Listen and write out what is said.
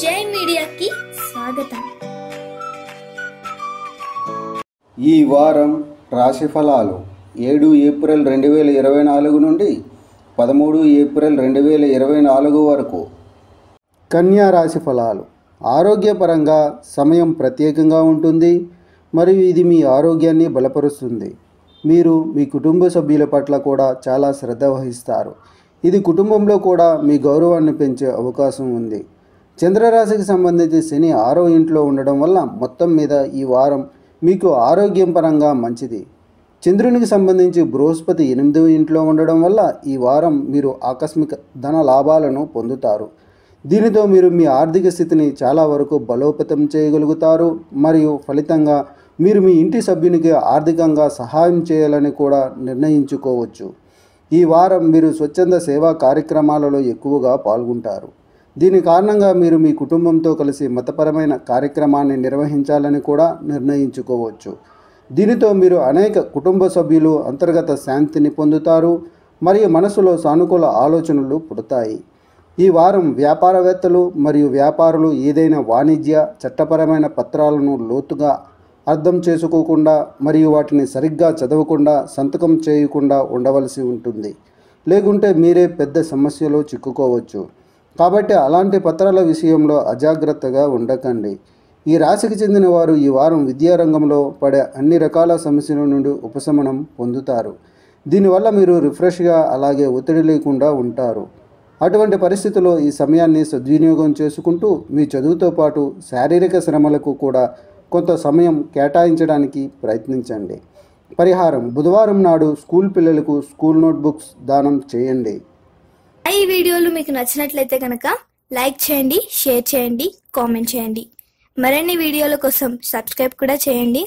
జై మీడియాకి స్వాగతం. ఈ వారం రాశి ఫలాలు 7 ఏప్రిల్ 2024 నుండి 13 ఏప్రిల్ 2024 వరకు. కన్యా రాశి ఫలాలు. ఆరోగ్యపరంగా సమయం ప్రత్యేకంగా ఉంటుంది మరియు ఇది మీ ఆరోగ్యాన్ని బలపరుస్తుంది. మీరు మీ కుటుంబ సభ్యుల పట్ల కూడా చాలా శ్రద్ధ వహిస్తారు. ఇది కుటుంబంలో కూడా మీ గౌరవాన్ని పెంచే అవకాశం ఉంది. చంద్రరాశికి సంబంధించి శని 6వ ఇంట్లో ఉండడం వల్ల మొత్తం మీద ఈ వారం మీకు ఆరోగ్యం పరంగా మంచిది. చంద్రునికి సంబంధించి బృహస్పతి 8వ ఇంట్లో ఉండడం వల్ల ఈ వారం మీరు ఆకస్మిక ధన లాభాలను పొందుతారు. దీనితో మీరు మీ ఆర్థిక స్థితిని చాలా వరకు బలోపేతం చేయగలుగుతారు మరియు ఫలితంగా మీరు మీ ఇంటి సభ్యునికి ఆర్థికంగా సహాయం చేయాలని కూడా నిర్ణయించుకోవచ్చు. ఈ వారం మీరు స్వచ్ఛంద సేవా కార్యక్రమాలలో ఎక్కువగా పాల్గొంటారు. దీని కారణంగా మీరు మీ కుటుంబంతో కలిసి మతపరమైన కార్యక్రమాన్ని నిర్వహించాలని కూడా నిర్ణయించుకోవచ్చు. దీనితో మీరు అనేక కుటుంబ సభ్యులు అంతర్గత శాంతిని పొందుతారు మరియు మనసులో సానుకూల ఆలోచనలు పుడతాయి. ఈ వారం వ్యాపారవేత్తలు మరియు వ్యాపారులు ఏదైనా వాణిజ్య చట్టపరమైన పత్రాలను లోతుగా అర్థం చేసుకోకుండా మరియు వాటిని సరిగ్గా చదవకుండా సంతకం చేయకుండా ఉండవలసి ఉంటుంది. లేకుంటే మీరే పెద్ద సమస్యలో చిక్కుకోవచ్చు. కాబట్టి అలాంటి పత్రాల విషయంలో అజాగ్రత్తగా ఉండకండి. ఈ రాశికి చెందిన వారు ఈ వారం విద్యారంగంలో పడే అన్ని రకాల సమస్యల నుండి ఉపశమనం పొందుతారు. దీనివల్ల మీరు రిఫ్రెష్గా అలాగే ఒత్తిడి లేకుండా ఉంటారు. అటువంటి పరిస్థితుల్లో ఈ సమయాన్ని సద్వినియోగం చేసుకుంటూ మీ చదువుతో పాటు శారీరక శ్రమలకు కూడా కొంత సమయం కేటాయించడానికి ప్రయత్నించండి. పరిహారం: బుధవారం నాడు స్కూల్ పిల్లలకు స్కూల్ నోట్బుక్స్ దానం చేయండి. ఈ వీడియోలు మీకు నచ్చినట్లయితే కనుక లైక్ చేయండి, షేర్ చేయండి, కామెంట్ చేయండి. మరిన్ని వీడియోల కోసం సబ్స్క్రైబ్ కూడా చేయండి.